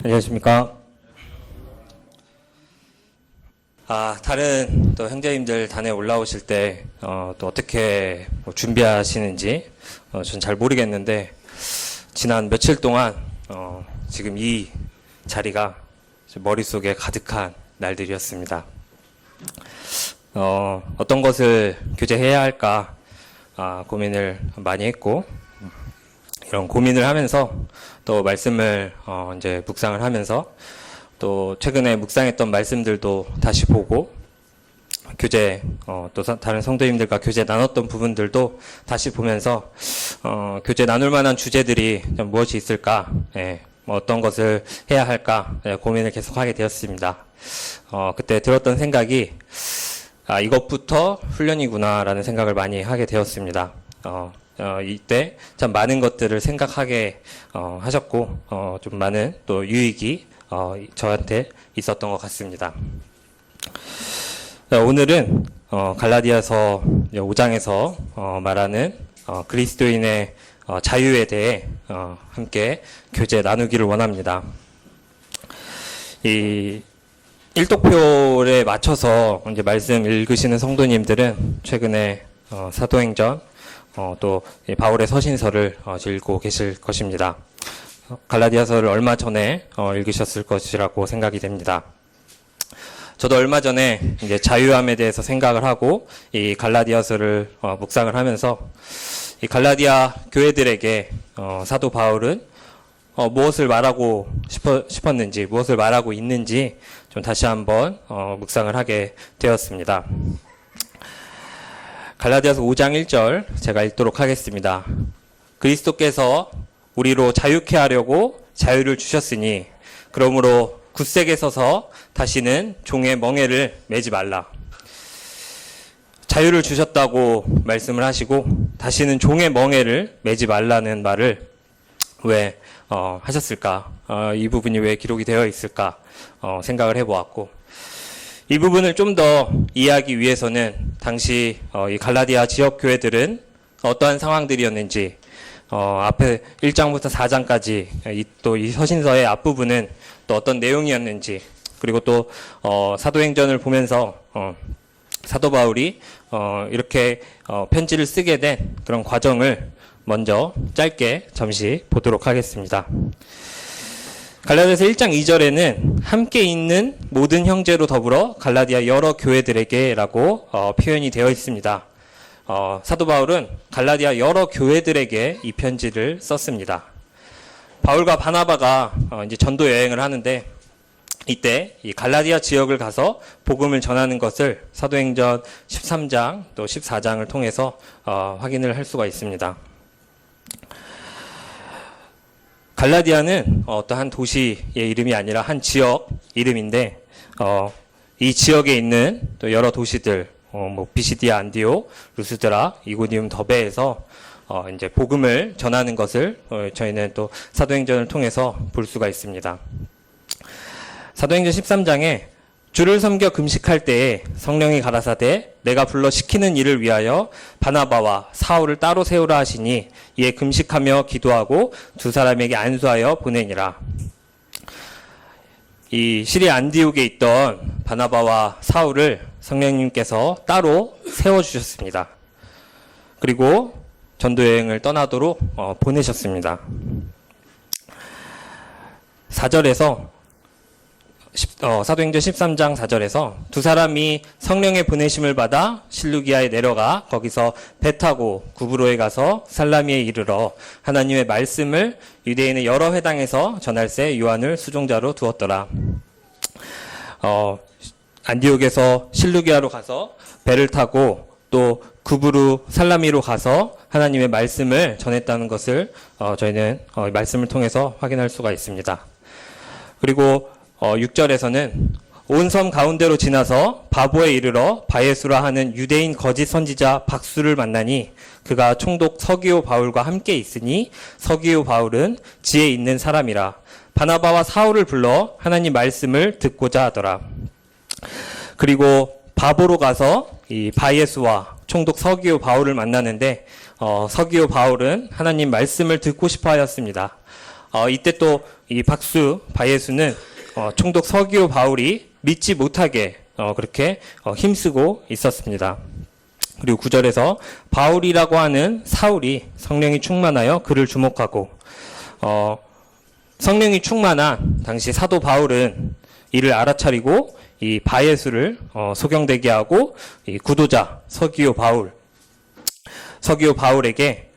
안녕하십니까. 다른 또 형제님들 단에 올라오실 때, 또 어떻게 준비하시는지, 전 잘 모르겠는데, 지난 며칠 동안, 지금 이 자리가 머릿속에 가득한 날들이었습니다. 어떤 것을 교제해야 할까, 고민을 많이 했고, 이런 고민을 하면서 또 말씀을 이제 묵상을 하면서 또 최근에 묵상했던 말씀들도 다시 보고 교제 또 다른 성도님들과 교제 나눴던 부분들도 다시 보면서 교제 나눌 만한 주제들이 좀 무엇이 있을까, 어떤 것을 해야 할까 고민을 계속하게 되었습니다. 그때 들었던 생각이 이것부터 훈련이구나라는 생각을 많이 하게 되었습니다. 이때 참 많은 것들을 생각하게 하셨고 좀 많은 또 유익이 저한테 있었던 것 같습니다. 오늘은 갈라디아서 5장에서 말하는 그리스도인의 자유에 대해 함께 교제 나누기를 원합니다. 이 일독표에 맞춰서 이제 말씀 읽으시는 성도님들은 최근에 사도행전 또 바울의 서신서를 읽고 계실 것입니다. 갈라디아서를 얼마 전에 읽으셨을 것이라고 생각이 됩니다. 저도 얼마 전에 이제 자유함에 대해서 생각을 하고 이 갈라디아서를 묵상을 하면서 이 갈라디아 교회들에게 사도 바울은 무엇을 말하고 싶었는지, 무엇을 말하고 있는지 좀 다시 한번 묵상을 하게 되었습니다. 갈라디아서 5장 1절 제가 읽도록 하겠습니다. 그리스도께서 우리로 자유케 하려고 자유를 주셨으니 그러므로 굳세게 서서 다시는 종의 멍에를 매지 말라. 자유를 주셨다고 말씀을 하시고 다시는 종의 멍에를 매지 말라는 말을 왜 하셨을까? 이 부분이 왜 기록이 되어 있을까? 생각을 해보았고 이 부분을 좀 더 이해하기 위해서는 당시 이 갈라디아 지역 교회들은 어떠한 상황들이었는지 앞에 1장부터 4장까지 또 이 서신서의 앞부분은 또 어떤 내용이었는지 그리고 또 사도행전을 보면서 사도 바울이 이렇게 편지를 쓰게 된 그런 과정을 먼저 짧게 잠시 보도록 하겠습니다. 갈라디아서 1장 2절에는 함께 있는 모든 형제로 더불어 갈라디아 여러 교회들에게 라고 표현이 되어 있습니다. 사도 바울은 갈라디아 여러 교회들에게 이 편지를 썼습니다. 바울과 바나바가 이제 전도 여행을 하는데 이때 이 갈라디아 지역을 가서 복음을 전하는 것을 사도행전 13장 또 14장을 통해서 확인을 할 수가 있습니다. 갈라디아는 어떠한 도시의 이름이 아니라 한 지역 이름인데 이 지역에 있는 또 여러 도시들 비시디아, 안디오, 루스드라, 이고니움, 더베에서 이제 복음을 전하는 것을 저희는 또 사도행전을 통해서 볼 수가 있습니다. 사도행전 13장에 주를 섬겨 금식할 때에 성령이 가라사대 내가 불러 시키는 일을 위하여 바나바와 사울을 따로 세우라 하시니 이에 금식하며 기도하고 두 사람에게 안수하여 보내니라. 이 시리아 안디옥에 있던 바나바와 사울을 성령님께서 따로 세워주셨습니다. 그리고 전도여행을 떠나도록 보내셨습니다. 4절에서 사도행전 13장 4절에서 두 사람이 성령의 보내심을 받아 실루기아에 내려가 거기서 배 타고 구브로에 가서 살라미에 이르러 하나님의 말씀을 유대인의 여러 회당에서 전할새 요한을 수종자로 두었더라. 안디옥에서 실루기아로 가서 배를 타고 또 구브루 살라미로 가서 하나님의 말씀을 전했다는 것을 저희는 말씀을 통해서 확인할 수가 있습니다. 그리고 6절에서는 온 섬 가운데로 지나서 바보에 이르러 바예수라 하는 유대인 거짓 선지자 박수를 만나니 그가 총독 서기오 바울과 함께 있으니 서기오 바울은 지혜 있는 사람이라 바나바와 사울을 불러 하나님 말씀을 듣고자 하더라. 그리고 바보로 가서 이 바예수와 총독 서기오 바울을 만나는데 서기오 바울은 하나님 말씀을 듣고 싶어 하였습니다. 이때 또 이 박수, 바예수는 총독 서기오 바울이 믿지 못하게 그렇게 힘쓰고 있었습니다. 그리고 9절에서 바울이라고 하는 사울이 성령이 충만하여 그를 주목하고 성령이 충만한 당시 사도 바울은 이를 알아차리고 이 바예수를 소경되게 하고 이 구도자 서기오 바울에게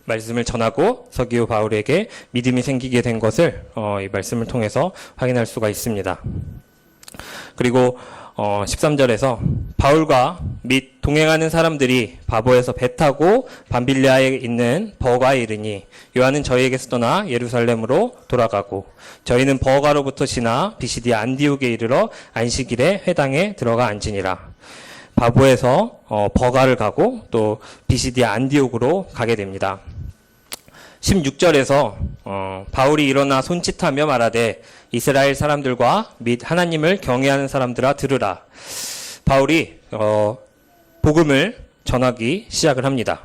말씀을 전하고 서기오 바울에게 믿음이 생기게 된 것을 이 말씀을 통해서 확인할 수가 있습니다. 그리고 13절에서 바울과 및 동행하는 사람들이 바보에서 배 타고 밤빌리아에 있는 버가에 이르니 요한은 저희에게서 떠나 예루살렘으로 돌아가고 저희는 버가로부터 지나 비시디아 안디옥에 이르러 안식일에 회당에 들어가 앉으니라. 바보에서 버가를 가고 또 비시디아 안디옥으로 가게 됩니다. 16절에서 바울이 일어나 손짓하며 말하되 이스라엘 사람들과 및 하나님을 경외하는 사람들아 들으라. 바울이 복음을 전하기 시작을 합니다.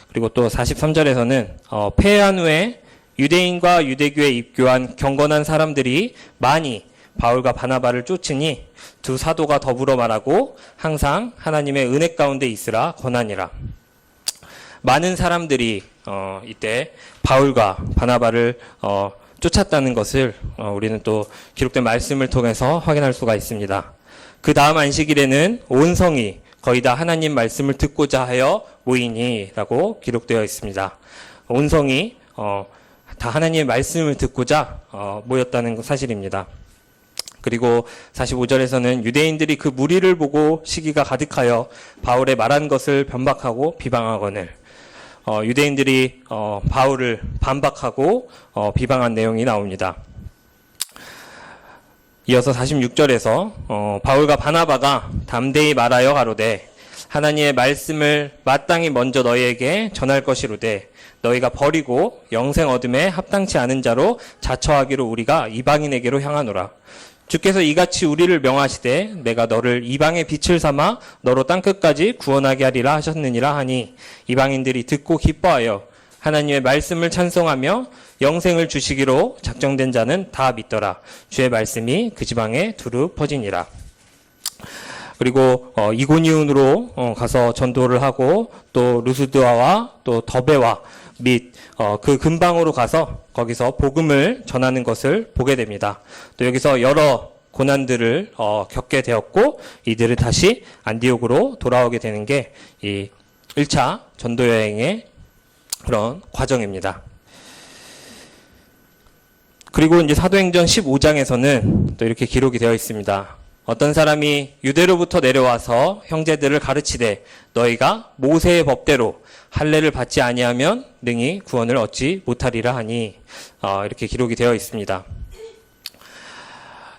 그리고 또 43절에서는 패한 후에 유대인과 유대교에 입교한 경건한 사람들이 많이 바울과 바나바를 쫓으니 두 사도가 더불어 말하고 항상 하나님의 은혜 가운데 있으라 권하니라. 많은 사람들이 이때 바울과 바나바를 쫓았다는 것을 우리는 또 기록된 말씀을 통해서 확인할 수가 있습니다. 그 다음 안식일에는 온 성이 거의 다 하나님 말씀을 듣고자 하여 모이니라고 기록되어 있습니다. 온 성이 다 하나님의 말씀을 듣고자 모였다는 사실입니다. 그리고 45절에서는 유대인들이 그 무리를 보고 시기가 가득하여 바울의 말한 것을 변박하고 비방하거늘 유대인들이 바울을 반박하고 비방한 내용이 나옵니다. 이어서 46절에서 바울과 바나바가 담대히 말하여 가로되 하나님의 말씀을 마땅히 먼저 너희에게 전할 것이로되 너희가 버리고 영생 얻음에 합당치 않은 자로 자처하기로 우리가 이방인에게로 향하노라. 주께서 이같이 우리를 명하시되 내가 너를 이방의 빛을 삼아 너로 땅끝까지 구원하게 하리라 하셨느니라 하니 이방인들이 듣고 기뻐하여 하나님의 말씀을 찬송하며 영생을 주시기로 작정된 자는 다 믿더라. 주의 말씀이 그 지방에 두루 퍼지니라. 그리고 이고니온으로 가서 전도를 하고 또 루스드아와 또 더베와 및 그 근방으로 가서 거기서 복음을 전하는 것을 보게 됩니다. 또 여기서 여러 고난들을 겪게 되었고 이들은 다시 안디옥으로 돌아오게 되는 게 이 1차 전도 여행의 그런 과정입니다. 그리고 이제 사도행전 15장에서는 또 이렇게 기록이 되어 있습니다. 어떤 사람이 유대로부터 내려와서 형제들을 가르치되 너희가 모세의 법대로 할례를 받지 아니하면 능히 구원을 얻지 못하리라 하니 이렇게 기록이 되어 있습니다.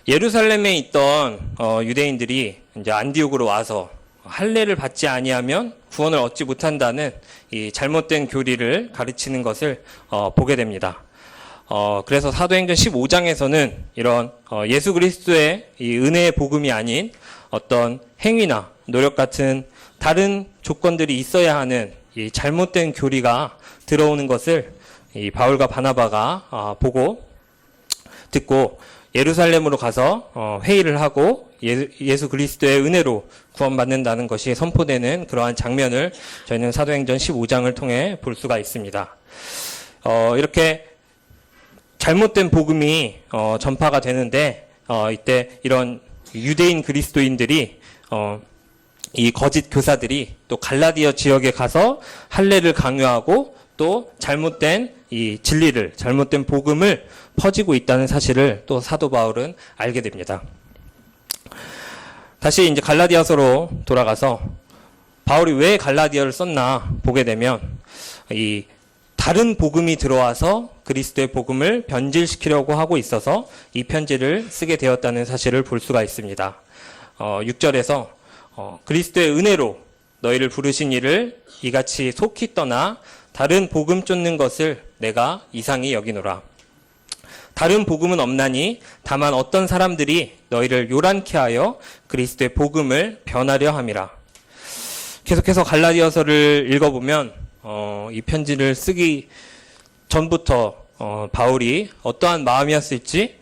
예루살렘에 있던 유대인들이 이제 안디옥으로 와서 할례를 받지 아니하면 구원을 얻지 못한다는 이 잘못된 교리를 가르치는 것을 보게 됩니다. 그래서 사도행전 15장에서는 이런 예수 그리스도의 이 은혜의 복음이 아닌 어떤 행위나 노력 같은 다른 조건들이 있어야 하는 이 잘못된 교리가 들어오는 것을 이 바울과 바나바가 보고 듣고 예루살렘으로 가서 회의를 하고 예수 그리스도의 은혜로 구원받는다는 것이 선포되는 그러한 장면을 저희는 사도행전 15장을 통해 볼 수가 있습니다. 이렇게 잘못된 복음이 전파가 되는데 이때 이런 유대인 그리스도인들이 이 거짓 교사들이 또 갈라디아 지역에 가서 할례를 강요하고 또 잘못된 이 진리를 잘못된 복음을 퍼지고 있다는 사실을 또 사도 바울은 알게 됩니다. 다시 이제 갈라디아서로 돌아가서 바울이 왜 갈라디아를 썼나 보게 되면 이 다른 복음이 들어와서 그리스도의 복음을 변질시키려고 하고 있어서 이 편지를 쓰게 되었다는 사실을 볼 수가 있습니다. 6절에서 그리스도의 은혜로 너희를 부르신 이를 이같이 속히 떠나 다른 복음 쫓는 것을 내가 이상히 여기노라. 다른 복음은 없나니 다만 어떤 사람들이 너희를 요란케 하여 그리스도의 복음을 변하려 함이라. 계속해서 갈라디아서를 읽어보면 이 편지를 쓰기 전부터 바울이 어떠한 마음이었을지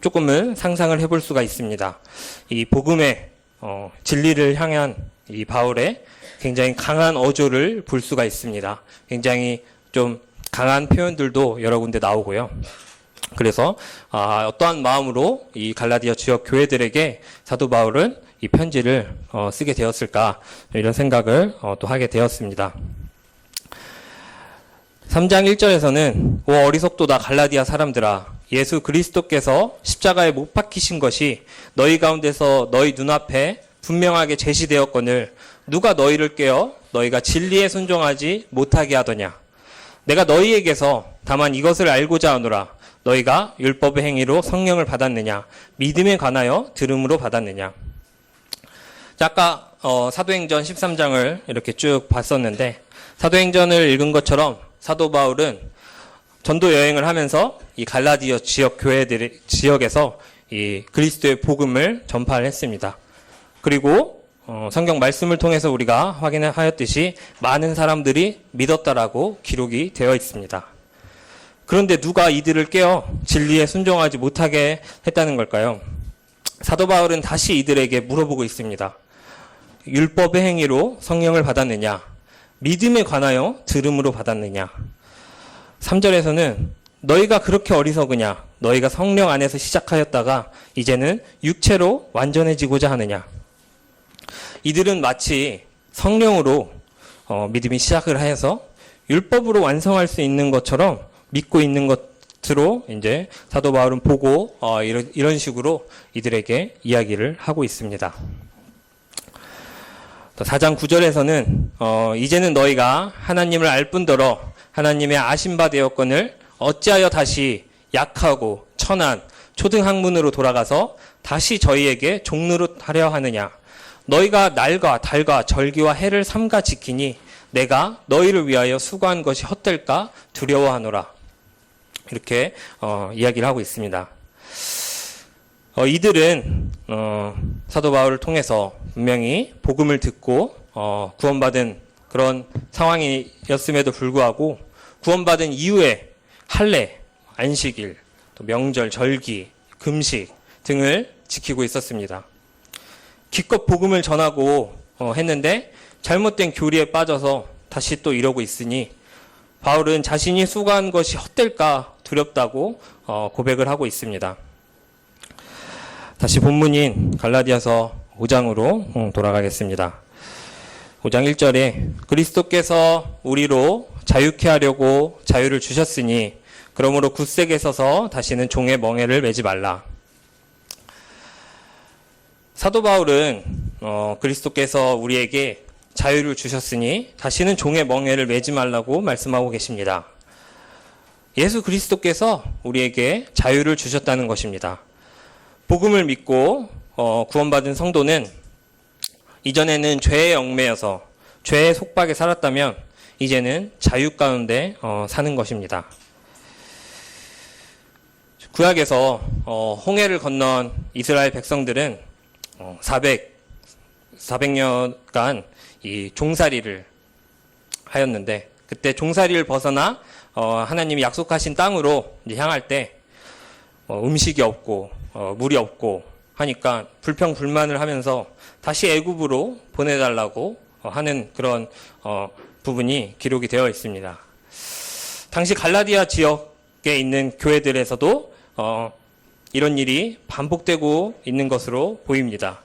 조금은 상상을 해볼 수가 있습니다. 이 복음의 진리를 향한 이 바울의 굉장히 강한 어조를 볼 수가 있습니다. 굉장히 좀 강한 표현들도 여러 군데 나오고요. 그래서 어떠한 마음으로 이 갈라디아 지역 교회들에게 사도 바울은 이 편지를 쓰게 되었을까, 이런 생각을 또 하게 되었습니다. 3장 1절에서는 오 어리석도다 갈라디아 사람들아, 예수 그리스도께서 십자가에 못 박히신 것이 너희 가운데서 너희 눈앞에 분명하게 제시되었거늘 누가 너희를 깨어 너희가 진리에 순종하지 못하게 하더냐. 내가 너희에게서 다만 이것을 알고자 하노라. 너희가 율법의 행위로 성령을 받았느냐, 믿음에 관하여 들음으로 받았느냐. 자, 아까 사도행전 13장을 이렇게 쭉 봤었는데, 사도행전을 읽은 것처럼 사도 바울은 전도 여행을 하면서 이 갈라디아 지역에서 이 그리스도의 복음을 전파를 했습니다. 그리고 성경 말씀을 통해서 우리가 확인하였듯이 많은 사람들이 믿었다라고 기록이 되어 있습니다. 그런데 누가 이들을 깨어 진리에 순종하지 못하게 했다는 걸까요? 사도 바울은 다시 이들에게 물어보고 있습니다. 율법의 행위로 성령을 받았느냐? 믿음에 관하여 들음으로 받았느냐? 3절에서는 너희가 그렇게 어리석으냐? 너희가 성령 안에서 시작하였다가 이제는 육체로 완전해지고자 하느냐? 이들은 마치 성령으로 믿음이 시작을 해서 율법으로 완성할 수 있는 것처럼 믿고 있는 것으로 이제 사도 바울은 보고 이런 식으로 이들에게 이야기를 하고 있습니다. 4장 9절에서는 이제는 너희가 하나님을 알 뿐더러 하나님의 아신 바 되었거늘 어찌하여 다시 약하고 천한 초등학문으로 돌아가서 다시 저희에게 종노릇하려 하느냐. 너희가 날과 달과 절기와 해를 삼가 지키니 내가 너희를 위하여 수고한 것이 헛될까 두려워하노라. 이렇게 이야기를 하고 있습니다. 이들은 사도 바울을 통해서 분명히 복음을 듣고 구원받은 그런 상황이었음에도 불구하고 구원받은 이후에 할례, 안식일, 또 명절, 절기, 금식 등을 지키고 있었습니다. 기껏 복음을 전하고 했는데 잘못된 교리에 빠져서 다시 또 이러고 있으니 바울은 자신이 수고한 것이 헛될까 두렵다고 고백을 하고 있습니다. 다시 본문인 갈라디아서 5장으로 돌아가겠습니다. 5장 1절에 그리스도께서 우리로 자유케 하려고 자유를 주셨으니 그러므로 굳세게 서서 다시는 종의 멍에를 매지 말라. 사도 바울은 그리스도께서 우리에게 자유를 주셨으니 다시는 종의 멍에를 매지 말라고 말씀하고 계십니다. 예수 그리스도께서 우리에게 자유를 주셨다는 것입니다. 복음을 믿고 구원받은 성도는 이전에는 죄에 얽매여서 죄의 속박에 살았다면 이제는 자유 가운데 사는 것입니다. 구약에서 홍해를 건넌 이스라엘 백성들은 400년간 이 종살이를 하였는데, 그때 종살이를 벗어나 하나님이 약속하신 땅으로 이제 향할 때 음식이 없고 물이 없고 하니까 불평불만을 하면서 다시 애굽으로 보내달라고 하는 그런 부분이 기록이 되어 있습니다. 당시 갈라디아 지역에 있는 교회들에서도 이런 일이 반복되고 있는 것으로 보입니다.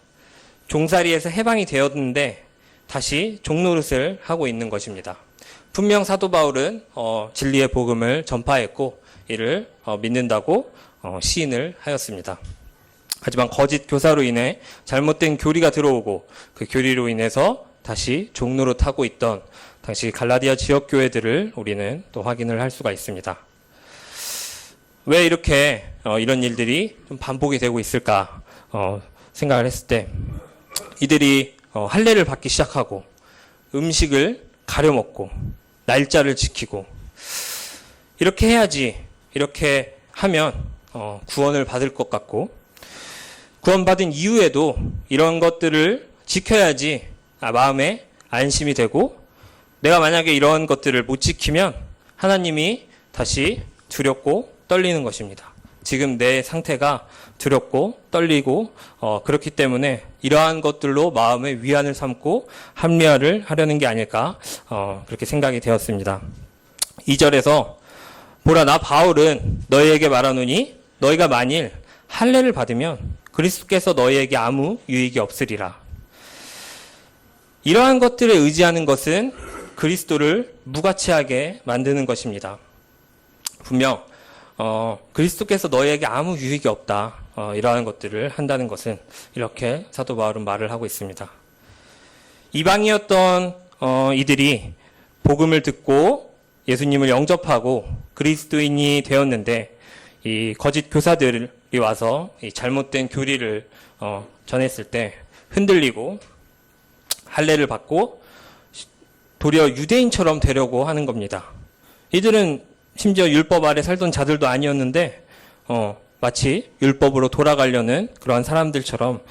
종살이에서 해방이 되었는데 다시 종노릇을 하고 있는 것입니다. 분명 사도 바울은 진리의 복음을 전파했고 이를 믿는다고 시인을 하였습니다. 하지만 거짓 교사로 인해 잘못된 교리가 들어오고 그 교리로 인해서 다시 종노릇하고 있던 당시 갈라디아 지역 교회들을 우리는 또 확인을 할 수가 있습니다. 왜 이렇게 이런 일들이 좀 반복이 되고 있을까 생각을 했을 때, 이들이 할례를 받기 시작하고 음식을 가려먹고 날짜를 지키고 이렇게 해야지, 이렇게 하면 구원을 받을 것 같고, 구원받은 이후에도 이런 것들을 지켜야지 마음에 안심이 되고, 내가 만약에 이런 것들을 못 지키면 하나님이 다시 두렵고 떨리는 것입니다. 지금 내 상태가 두렵고 떨리고 그렇기 때문에 이러한 것들로 마음의 위안을 삼고 합리화를 하려는 게 아닐까 그렇게 생각이 되었습니다. 2절에서 보라 나 바울은 너희에게 말하노니 너희가 만일 할례를 받으면 그리스도께서 너희에게 아무 유익이 없으리라. 이러한 것들에 의지하는 것은 그리스도를 무가치하게 만드는 것입니다. 분명 그리스도께서 너희에게 아무 유익이 없다. 이러한 것들을 한다는 것은 이렇게 사도 바울은 말을 하고 있습니다. 이방이었던 이들이 복음을 듣고 예수님을 영접하고 그리스도인이 되었는데 이 거짓 교사들이 와서 이 잘못된 교리를 전했을 때 흔들리고 할례를 받고 도리어 유대인처럼 되려고 하는 겁니다. 이들은 심지어 율법 아래 살던 자들도 아니었는데 마치 율법으로 돌아가려는 그러한 사람들처럼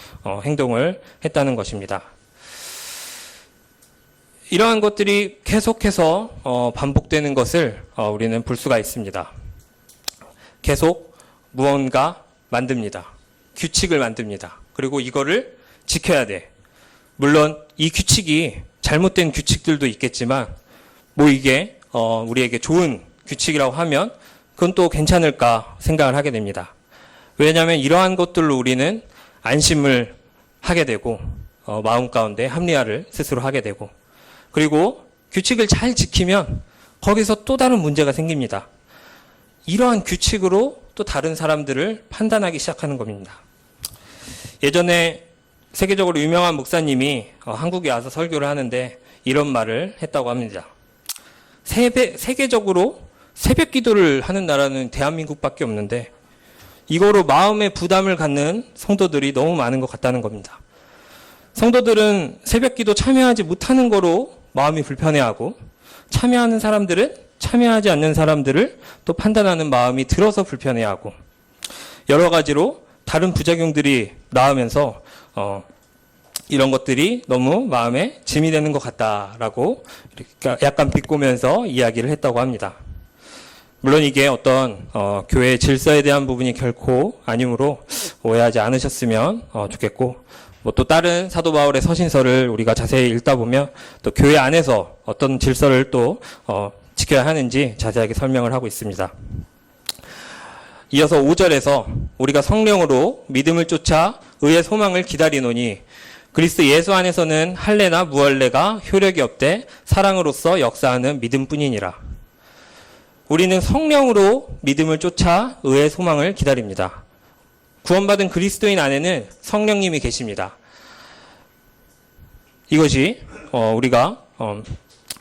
행동을 했다는 것입니다. 이러한 것들이 계속해서 반복되는 것을 우리는 볼 수가 있습니다. 계속 무언가 만듭니다. 규칙을 만듭니다. 그리고 이거를 지켜야 돼. 물론 이 규칙이 잘못된 규칙들도 있겠지만 뭐 이게 우리에게 좋은 규칙이라고 하면 그건 또 괜찮을까 생각을 하게 됩니다. 왜냐하면 이러한 것들로 우리는 안심을 하게 되고 마음 가운데 합리화를 스스로 하게 되고 그리고 규칙을 잘 지키면 거기서 또 다른 문제가 생깁니다. 이러한 규칙으로 또 다른 사람들을 판단하기 시작하는 겁니다. 예전에 세계적으로 유명한 목사님이 한국에 와서 설교를 하는데 이런 말을 했다고 합니다. 세계적으로 새벽 기도를 하는 나라는 대한민국밖에 없는데 이거로 마음의 부담을 갖는 성도들이 너무 많은 것 같다는 겁니다. 성도들은 새벽 기도 참여하지 못하는 거로 마음이 불편해하고 참여하는 사람들은 참여하지 않는 사람들을 또 판단하는 마음이 들어서 불편해하고 여러 가지로 다른 부작용들이 나오면서 이런 것들이 너무 마음에 짐이 되는 것 같다라고 약간 비꼬면서 이야기를 했다고 합니다. 물론 이게 어떤 교회의 질서에 대한 부분이 결코 아니므로 오해하지 않으셨으면 좋겠고 뭐 또 다른 사도 바울의 서신서를 우리가 자세히 읽다 보면 또 교회 안에서 어떤 질서를 또 지켜야 하는지 자세하게 설명을 하고 있습니다. 이어서 5절에서 우리가 성령으로 믿음을 쫓아 의의 소망을 기다리노니 그리스도 예수 안에서는 할례나 무할례가 효력이 없되 사랑으로서 역사하는 믿음뿐이니라. 우리는 성령으로 믿음을 쫓아 의의 소망을 기다립니다. 구원받은 그리스도인 안에는 성령님이 계십니다. 이것이 우리가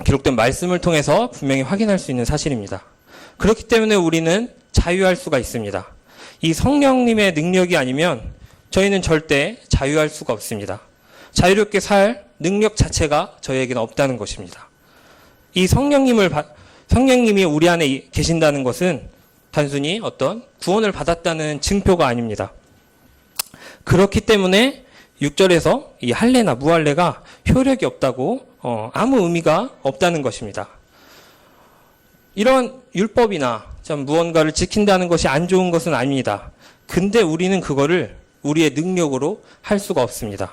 기록된 말씀을 통해서 분명히 확인할 수 있는 사실입니다. 그렇기 때문에 우리는 자유할 수가 있습니다. 이 성령님의 능력이 아니면 저희는 절대 자유할 수가 없습니다. 자유롭게 살 능력 자체가 저희에게는 없다는 것입니다. 이 성령님이 우리 안에 계신다는 것은 단순히 어떤 구원을 받았다는 증표가 아닙니다. 그렇기 때문에 6절에서 이 할례나 무할례가 효력이 없다고 아무 의미가 없다는 것입니다. 이런 율법이나 참 무언가를 지킨다는 것이 안 좋은 것은 아닙니다. 근데 우리는 그거를 우리의 능력으로 할 수가 없습니다.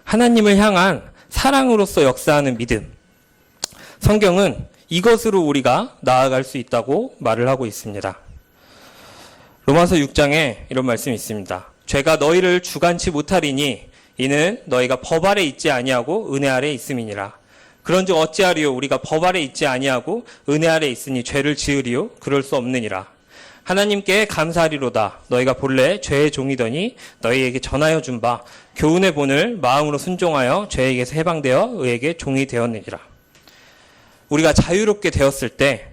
하나님을 향한 사랑으로서 역사하는 믿음. 성경은 이것으로 우리가 나아갈 수 있다고 말을 하고 있습니다. 로마서 6장에 이런 말씀이 있습니다. 죄가 너희를 주관치 못하리니 이는 너희가 법 아래 있지 아니하고 은혜 아래 있음이니라. 그런즉 어찌하리요 우리가 법 아래 있지 아니하고 은혜 아래 있으니 죄를 지으리요 그럴 수 없느니라. 하나님께 감사하리로다. 너희가 본래 죄의 종이더니 너희에게 전하여 준 바 교훈의 본을 마음으로 순종하여 죄에게서 해방되어 의에게 종이 되었느니라. 우리가 자유롭게 되었을 때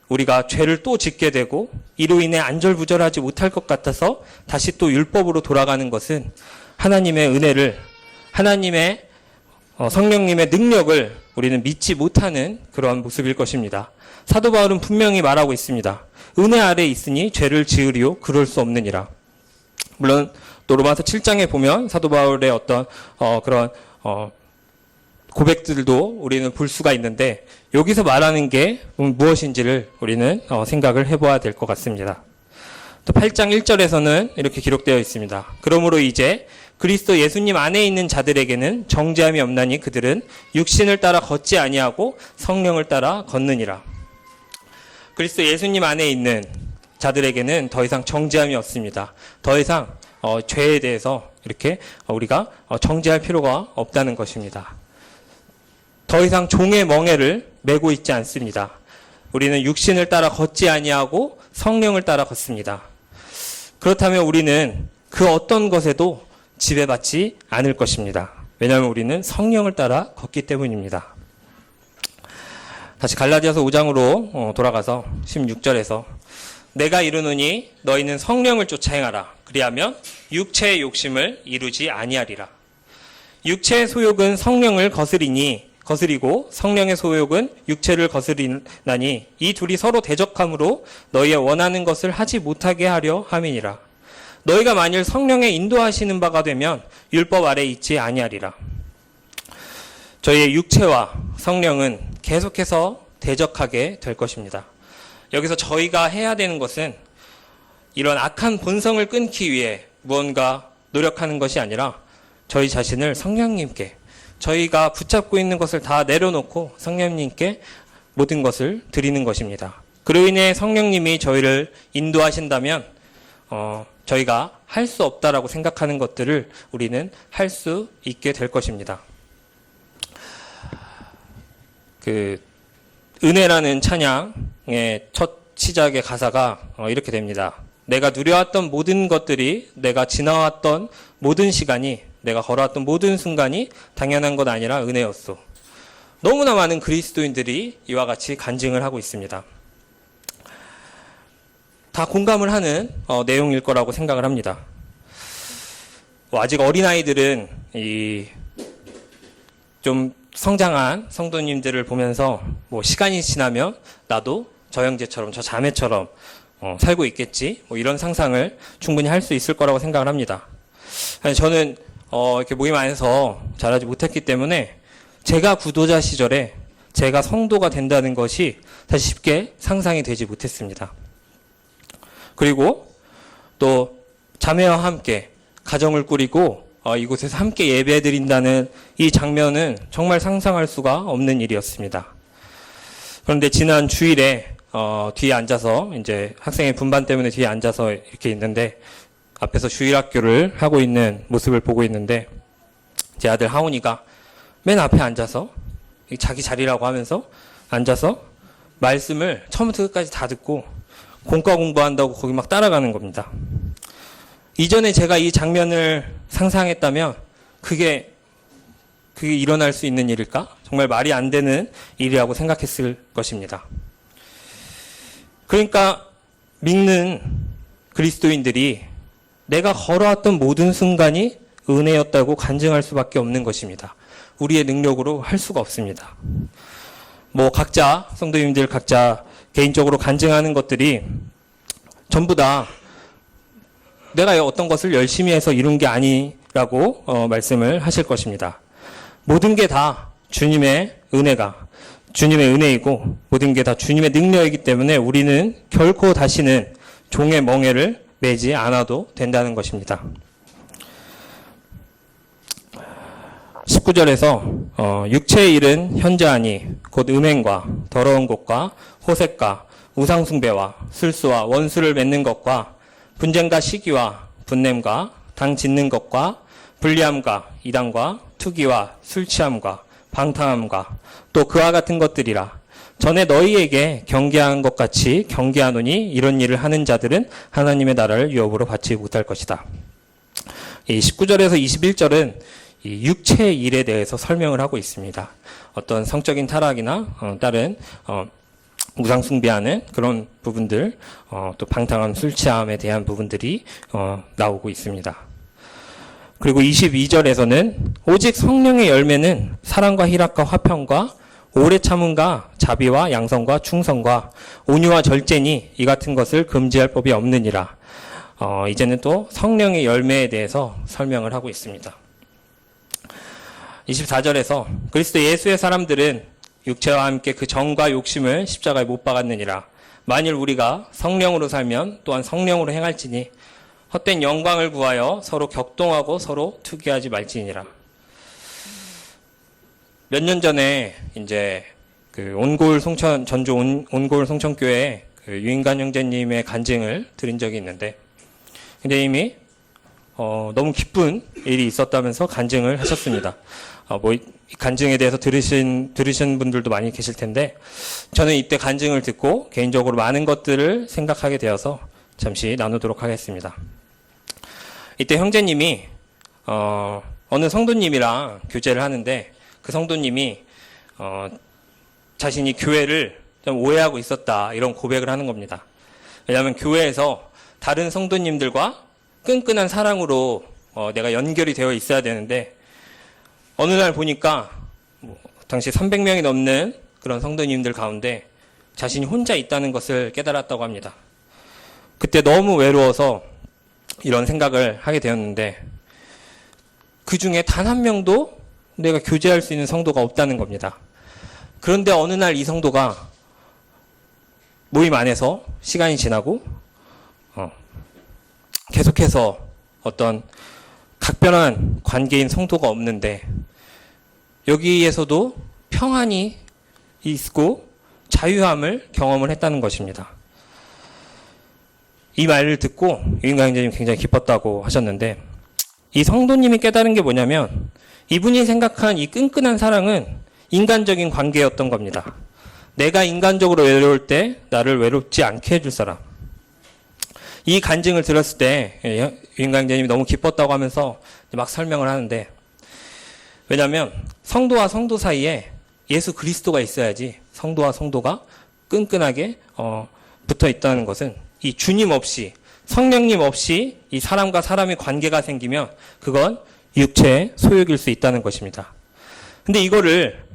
우리가 죄를 또 짓게 되고 이로 인해 안절부절하지 못할 것 같아서 다시 또 율법으로 돌아가는 것은 하나님의 은혜를 하나님의 성령님의 능력을 우리는 믿지 못하는 그러한 모습일 것입니다. 사도 바울은 분명히 말하고 있습니다. 은혜 아래 있으니 죄를 지으리요 그럴 수 없느니라. 물론 또 로마서 7장에 보면 사도 바울의 어떤 그런 고백들도 우리는 볼 수가 있는데 여기서 말하는 게 무엇인지를 우리는 생각을 해봐야 될 것 같습니다. 또 8장 1절에서는 이렇게 기록되어 있습니다. 그러므로 이제 그리스도 예수님 안에 있는 자들에게는 정죄함이 없나니 그들은 육신을 따라 걷지 아니하고 성령을 따라 걷느니라. 그리스도 예수님 안에 있는 자들에게는 더 이상 정죄함이 없습니다. 더 이상 죄에 대해서 이렇게 우리가 정죄할 필요가 없다는 것입니다. 더 이상 종의 멍에를 메고 있지 않습니다. 우리는 육신을 따라 걷지 아니하고 성령을 따라 걷습니다. 그렇다면 우리는 그 어떤 것에도 지배받지 않을 것입니다. 왜냐하면 우리는 성령을 따라 걷기 때문입니다. 다시 갈라디아서 5장으로 돌아가서 16절에서 내가 이르노니 너희는 성령을 쫓아 행하라. 그리하면 육체의 욕심을 이루지 아니하리라. 육체의 소욕은 성령을 거스리고 성령의 소욕은 육체를 거스리나니 이 둘이 서로 대적함으로 너희의 원하는 것을 하지 못하게 하려 함이니라. 너희가 만일 성령의 인도하시는 바가 되면 율법 아래 있지 아니하리라. 저희의 육체와 성령은 계속해서 대적하게 될 것입니다. 여기서 저희가 해야 되는 것은 이런 악한 본성을 끊기 위해 무언가 노력하는 것이 아니라 저희 자신을 성령님께, 저희가 붙잡고 있는 것을 다 내려놓고 성령님께 모든 것을 드리는 것입니다. 그로 인해 성령님이 저희를 인도하신다면 저희가 할 수 없다라고 생각하는 것들을 우리는 할 수 있게 될 것입니다. 은혜라는 찬양의 첫 시작의 가사가 이렇게 됩니다. 내가 누려왔던 모든 것들이, 내가 지나왔던 모든 시간이, 내가 걸어왔던 모든 순간이 당연한 것 아니라 은혜였소. 너무나 많은 그리스도인들이 이와 같이 간증을 하고 있습니다. 다 공감을 하는 내용일 거라고 생각을 합니다. 아직 어린아이들은 좀 성장한 성도님들을 보면서 시간이 지나면 나도 저 형제처럼 저 자매처럼 살고 있겠지, 이런 상상을 충분히 할 수 있을 거라고 생각을 합니다. 저는 이렇게 모임 안에서 자라지 못했기 때문에 제가 구도자 시절에 제가 성도가 된다는 것이 사실 쉽게 상상이 되지 못했습니다. 그리고 또 자매와 함께 가정을 꾸리고 이곳에서 함께 예배드린다는 이 장면은 정말 상상할 수가 없는 일이었습니다. 그런데 지난 주일에 뒤에 앉아서, 이제 학생의 분반 때문에 뒤에 앉아서 이렇게 있는데 앞에서 주일학교를 하고 있는 모습을 보고 있는데 제 아들 하온이가 맨 앞에 앉아서 자기 자리라고 하면서 앉아서 말씀을 처음부터 끝까지 다 듣고 공과 공부한다고 거기 막 따라가는 겁니다. 이전에 제가 이 장면을 상상했다면 그게 일어날 수 있는 일일까? 정말 말이 안 되는 일이라고 생각했을 것입니다. 그러니까 믿는 그리스도인들이 내가 걸어왔던 모든 순간이 은혜였다고 간증할 수밖에 없는 것입니다. 우리의 능력으로 할 수가 없습니다. 각자, 성도님들 각자 개인적으로 간증하는 것들이 전부 다 내가 어떤 것을 열심히 해서 이룬 게 아니라고 말씀을 하실 것입니다. 모든 게 다 주님의 은혜이고 모든 게 다 주님의 능력이기 때문에 우리는 결코 다시는 종의 멍에를 매지 않아도 된다는 것입니다. 19절에서 육체의 일은 현저하니 곧 음행과 더러운 것과 호색과 우상숭배와 술수와 원수를 맺는 것과 분쟁과 시기와 분냄과 당 짓는 것과 불리함과 이단과 투기와 술취함과 방탕함과 또 그와 같은 것들이라. 전에 너희에게 경계한 것 같이 경계하노니 이런 일을 하는 자들은 하나님의 나라를 유업으로 받지 못할 것이다. 이 19절에서 21절은 이 육체의 일에 대해서 설명을 하고 있습니다. 어떤 성적인 타락이나 다른 우상숭배하는 그런 부분들, 또 방탕한 술취함에 대한 부분들이 나오고 있습니다. 그리고 22절에서는 오직 성령의 열매는 사랑과 희락과 화평과 오래 참음과 자비와 양성과 충성과 온유와 절제니 이 같은 것을 금지할 법이 없느니라. 이제는 또 성령의 열매에 대해서 설명을 하고 있습니다. 24절에서 그리스도 예수의 사람들은 육체와 함께 그 정과 욕심을 십자가에 못 박았느니라. 만일 우리가 성령으로 살면 또한 성령으로 행할지니 헛된 영광을 구하여 서로 격동하고 서로 투기하지 말지니라. 몇 년 전에 이제 그 온골 송천 전주 온골 송천교회 그 유인관 형제님의 간증을 드린 적이 있는데, 형제님이 너무 기쁜 일이 있었다면서 간증을 하셨습니다. 이 간증에 대해서 들으신 분들도 많이 계실 텐데, 저는 이때 간증을 듣고 개인적으로 많은 것들을 생각하게 되어서 잠시 나누도록 하겠습니다. 이때 형제님이 어느 성도님이랑 교제를 하는데, 그 성도님이 자신이 교회를 좀 오해하고 있었다, 이런 고백을 하는 겁니다. 왜냐하면 교회에서 다른 성도님들과 끈끈한 사랑으로 내가 연결이 되어 있어야 되는데, 어느 날 보니까 당시 300명이 넘는 그런 성도님들 가운데 자신이 혼자 있다는 것을 깨달았다고 합니다. 그때 너무 외로워서 이런 생각을 하게 되었는데, 그 중에 단 한 명도 내가 교제할 수 있는 성도가 없다는 겁니다. 그런데 어느 날 이 성도가 모임 안에서 시간이 지나고 계속해서 어떤 각별한 관계인 성도가 없는데, 여기에서도 평안이 있고 자유함을 경험을 했다는 것입니다. 이 말을 듣고 유인관 형제님 굉장히 기뻤다고 하셨는데, 이 성도님이 깨달은 게 뭐냐면, 이분이 생각한 이 끈끈한 사랑은 인간적인 관계였던 겁니다. 내가 인간적으로 외로울 때 나를 외롭지 않게 해줄 사람. 이 간증을 들었을 때 유인관 형제님이 너무 기뻤다고 하면서 막 설명을 하는데, 왜냐하면 성도와 성도 사이에 예수 그리스도가 있어야지 성도와 성도가 끈끈하게 붙어 있다는 것은, 이 주님 없이, 성령님 없이 이 사람과 사람의 관계가 생기면 그건 육체의 소욕일 수 있다는 것입니다. 근데 이거를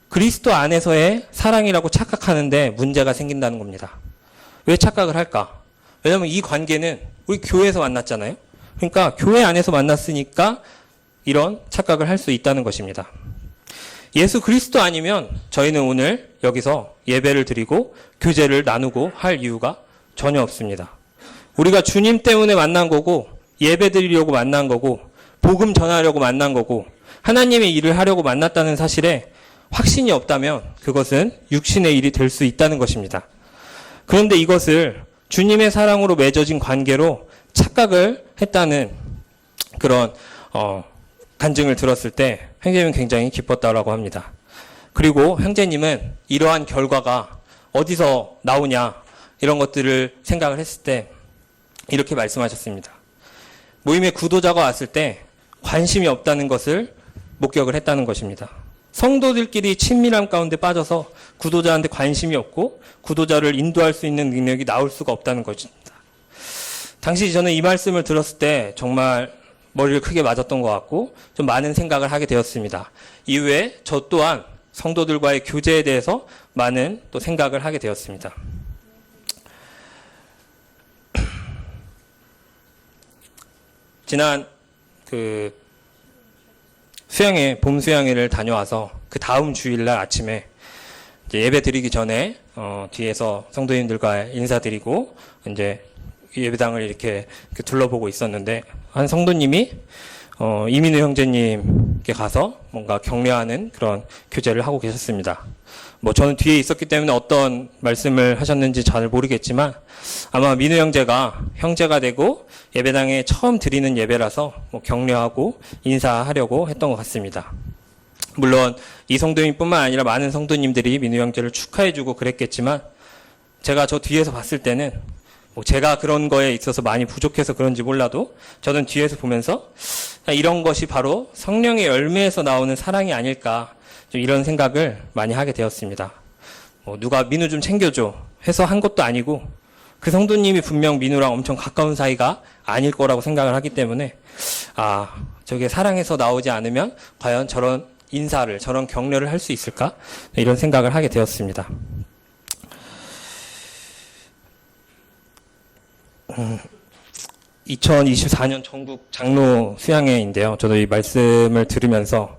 그리스도 안에서의 사랑이라고 착각하는데 문제가 생긴다는 겁니다. 왜 착각을 할까? 왜냐하면 이 관계는 우리 교회에서 만났잖아요. 그러니까 교회 안에서 만났으니까 이런 착각을 할 수 있다는 것입니다. 예수 그리스도 아니면 저희는 오늘 여기서 예배를 드리고 교제를 나누고 할 이유가 전혀 없습니다. 우리가 주님 때문에 만난 거고, 예배 드리려고 만난 거고, 복음 전하려고 만난 거고, 하나님의 일을 하려고 만났다는 사실에 확신이 없다면 그것은 육신의 일이 될 수 있다는 것입니다. 그런데 이것을 주님의 사랑으로 맺어진 관계로 착각을 했다는 그런 간증을 들었을 때 형제님은 굉장히 기뻤다라고 합니다. 그리고 형제님은 이러한 결과가 어디서 나오냐, 이런 것들을 생각을 했을 때 이렇게 말씀하셨습니다. 모임에 구도자가 왔을 때 관심이 없다는 것을 목격을 했다는 것입니다. 성도들끼리 친밀함 가운데 빠져서 구도자한테 관심이 없고 구도자를 인도할 수 있는 능력이 나올 수가 없다는 것입니다. 당시 저는 이 말씀을 들었을 때 정말 머리를 크게 맞았던 것 같고 좀 많은 생각을 하게 되었습니다. 이후에 저 또한 성도들과의 교제에 대해서 많은 또 생각을 하게 되었습니다. 지난 봄 수양회를 다녀와서 그 다음 주일날 아침에 이제 예배 드리기 전에 뒤에서 성도님들과 인사드리고 이제 예배당을 이렇게 둘러보고 있었는데, 한 성도님이 이민우 형제님께 가서 뭔가 격려하는 그런 교제를 하고 계셨습니다. 저는 뒤에 있었기 때문에 어떤 말씀을 하셨는지 잘 모르겠지만 아마 민우 형제가 되고 예배당에 처음 드리는 예배라서 격려하고 인사하려고 했던 것 같습니다. 물론 이 성도님뿐만 아니라 많은 성도님들이 민우 형제를 축하해주고 그랬겠지만, 제가 저 뒤에서 봤을 때는 제가 그런 거에 있어서 많이 부족해서 그런지 몰라도 저는 뒤에서 보면서 이런 것이 바로 성령의 열매에서 나오는 사랑이 아닐까, 좀 이런 생각을 많이 하게 되었습니다. 누가 민우 좀 챙겨줘 해서 한 것도 아니고, 그 성도님이 분명 민우랑 엄청 가까운 사이가 아닐 거라고 생각을 하기 때문에, 저게 사랑에서 나오지 않으면 과연 저런 인사를, 저런 격려를 할 수 있을까, 이런 생각을 하게 되었습니다. 2024년 전국 장로 수양회인데요. 저도 이 말씀을 들으면서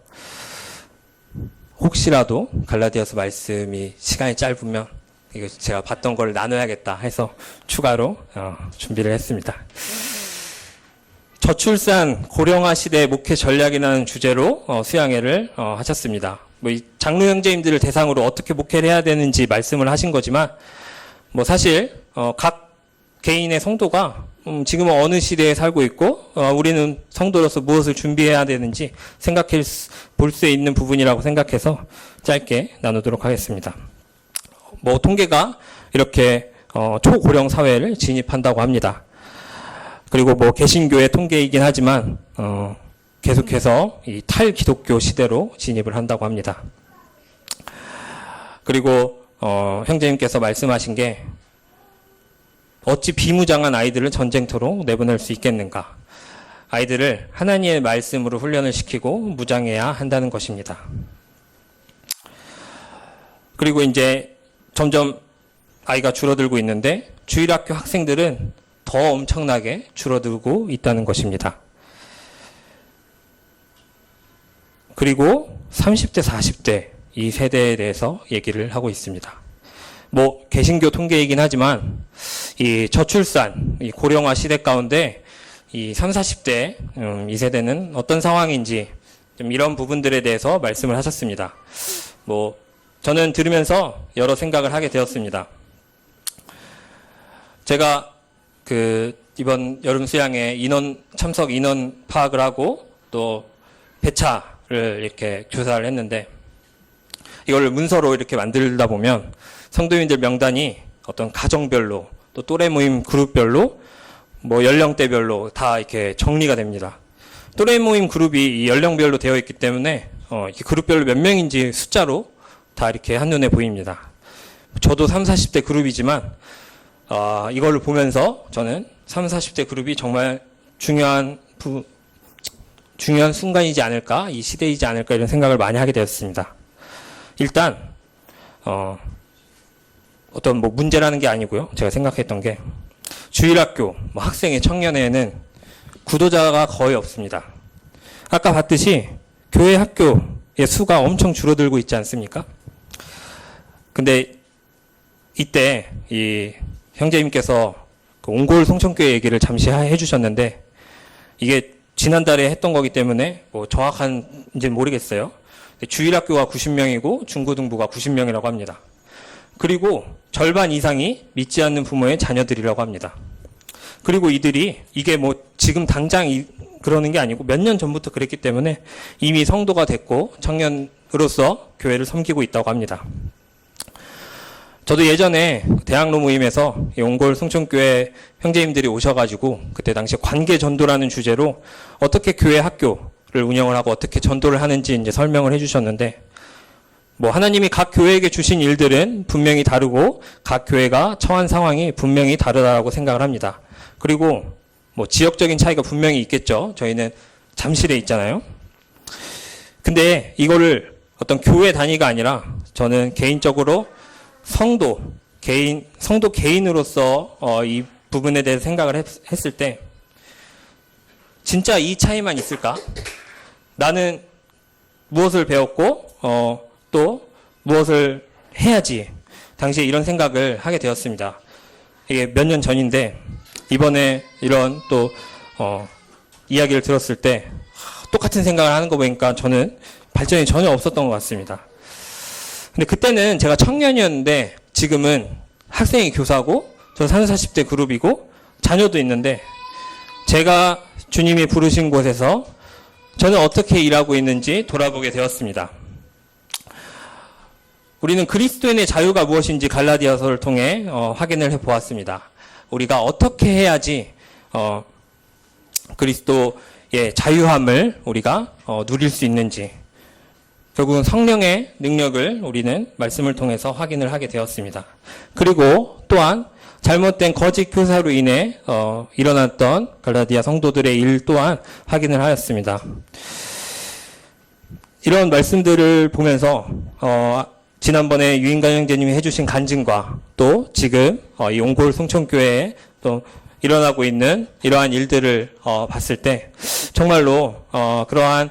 혹시라도 갈라디아서 말씀이 시간이 짧으면 이거 제가 봤던 걸 나눠야겠다 해서 추가로 준비를 했습니다. 저출산 고령화 시대 목회 전략이라는 주제로 수양회를 하셨습니다. 뭐 이 장로 형제님들을 대상으로 어떻게 목회를 해야 되는지 말씀을 하신 거지만 뭐 사실 각 개인의 성도가 지금은 어느 시대에 살고 있고 우리는 성도로서 무엇을 준비해야 되는지 생각해 볼 수 있는 부분이라고 생각해서 짧게 나누도록 하겠습니다. 뭐 통계가 이렇게 초고령 사회를 진입한다고 합니다. 그리고 뭐 개신교의 통계이긴 하지만 계속해서 이 탈기독교 시대로 진입을 한다고 합니다. 그리고 형제님께서 말씀하신 게 어찌 비무장한 아이들을 전쟁터로 내보낼 수 있겠는가? 아이들을 하나님의 말씀으로 훈련을 시키고 무장해야 한다는 것입니다. 그리고 이제 점점 아이가 줄어들고 있는데 주일학교 학생들은 더 엄청나게 줄어들고 있다는 것입니다. 그리고 30대, 40대 이 세대에 대해서 얘기를 하고 있습니다. 뭐 개신교 통계이긴 하지만 이 저출산, 이 고령화 시대 가운데 이 30, 40대 이 세대는 어떤 상황인지 좀 이런 부분들에 대해서 말씀을 하셨습니다. 뭐 저는 들으면서 여러 생각을 하게 되었습니다. 제가 이번 여름 수양회 참석 인원 파악을 하고 또 배차를 이렇게 조사를 했는데 이걸 문서로 이렇게 만들다 보면 성도님들 명단이 어떤 가정별로 또 또래 모임 그룹별로 뭐 연령대별로 다 이렇게 정리가 됩니다. 또래 모임 그룹이 이 연령별로 되어 있기 때문에 이렇게 그룹별로 몇 명인지 숫자로 다 이렇게 한눈에 보입니다. 저도 30, 40대 그룹이지만 이걸 보면서 저는 30, 40대 그룹이 정말 중요한 순간이지 않을까, 이 시대이지 않을까 이런 생각을 많이 하게 되었습니다. 일단 어떤 뭐 문제라는 게 아니고요. 제가 생각했던 게 주일학교 뭐 학생회 청년회에는 구도자가 거의 없습니다. 아까 봤듯이 교회 학교의 수가 엄청 줄어들고 있지 않습니까? 근데 이때 이 형제님께서 그 옹골 송천교회 얘기를 잠시 해주셨는데 이게 지난달에 했던 거기 때문에 뭐 정확한지는 모르겠어요. 주일학교가 90명이고 중고등부가 90명이라고 합니다. 그리고 절반 이상이 믿지 않는 부모의 자녀들이라고 합니다. 그리고 이게 뭐 지금 당장 그러는 게 아니고 몇 년 전부터 그랬기 때문에 이미 성도가 됐고 청년으로서 교회를 섬기고 있다고 합니다. 저도 예전에 대학로 모임에서 옹골 송천교회 형제님들이 오셔가지고 그때 당시 관계 전도라는 주제로 어떻게 교회 학교를 운영을 하고 어떻게 전도를 하는지 이제 설명을 해주셨는데 뭐 하나님이 각 교회에게 주신 일들은 분명히 다르고 각 교회가 처한 상황이 분명히 다르다고 생각을 합니다. 그리고 뭐 지역적인 차이가 분명히 있겠죠. 저희는 잠실에 있잖아요. 근데 이거를 어떤 교회 단위가 아니라 저는 개인적으로 성도 개인으로서 이 부분에 대해서 생각을 했을 때 진짜 이 차이만 있을까? 나는 무엇을 배웠고 또 무엇을 해야지 당시에 이런 생각을 하게 되었습니다. 이게 몇 년 전인데 이번에 이런 또 이야기를 들었을 때 똑같은 생각을 하는 거 보니까 저는 발전이 전혀 없었던 것 같습니다. 근데 그때는 제가 청년이었는데 지금은 학생이 교사고 저 30, 40대 그룹이고 자녀도 있는데 제가 주님이 부르신 곳에서 저는 어떻게 일하고 있는지 돌아보게 되었습니다. 우리는 그리스도인의 자유가 무엇인지 갈라디아서를 통해 확인을 해보았습니다. 우리가 어떻게 해야지 그리스도의 자유함을 우리가 누릴 수 있는지 결국은 성령의 능력을 우리는 말씀을 통해서 확인을 하게 되었습니다. 그리고 또한 잘못된 거짓 교사로 인해 일어났던 갈라디아 성도들의 일 또한 확인을 하였습니다. 이런 말씀들을 보면서 지난번에 유인관 형제님이 해주신 간증과 또 지금 이 옹골 송천교회에 또 일어나고 있는 이러한 일들을 봤을 때 정말로 그러한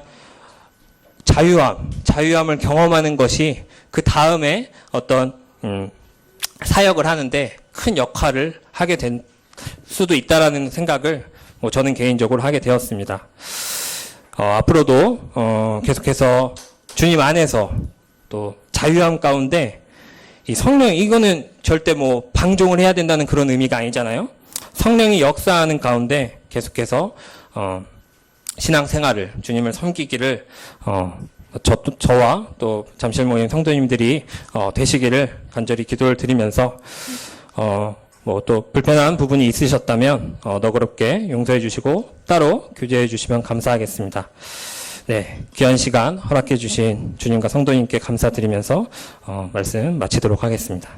자유함을 경험하는 것이 그 다음에 어떤 사역을 하는데 큰 역할을 하게 된 수도 있다라는 생각을 저는 개인적으로 하게 되었습니다. 앞으로도 계속해서 주님 안에서 또 자유함 가운데 이 성령, 이거는 절대 방종을 해야 된다는 그런 의미가 아니잖아요. 성령이 역사하는 가운데 계속해서 신앙생활을, 주님을 섬기기를 저와 또 잠실 모임 성도님들이 되시기를 간절히 기도를 드리면서 또 불편한 부분이 있으셨다면 너그럽게 용서해 주시고 따로 교제해 주시면 감사하겠습니다. 네, 귀한 시간 허락해 주신 주님과 성도님께 감사드리면서 말씀 마치도록 하겠습니다.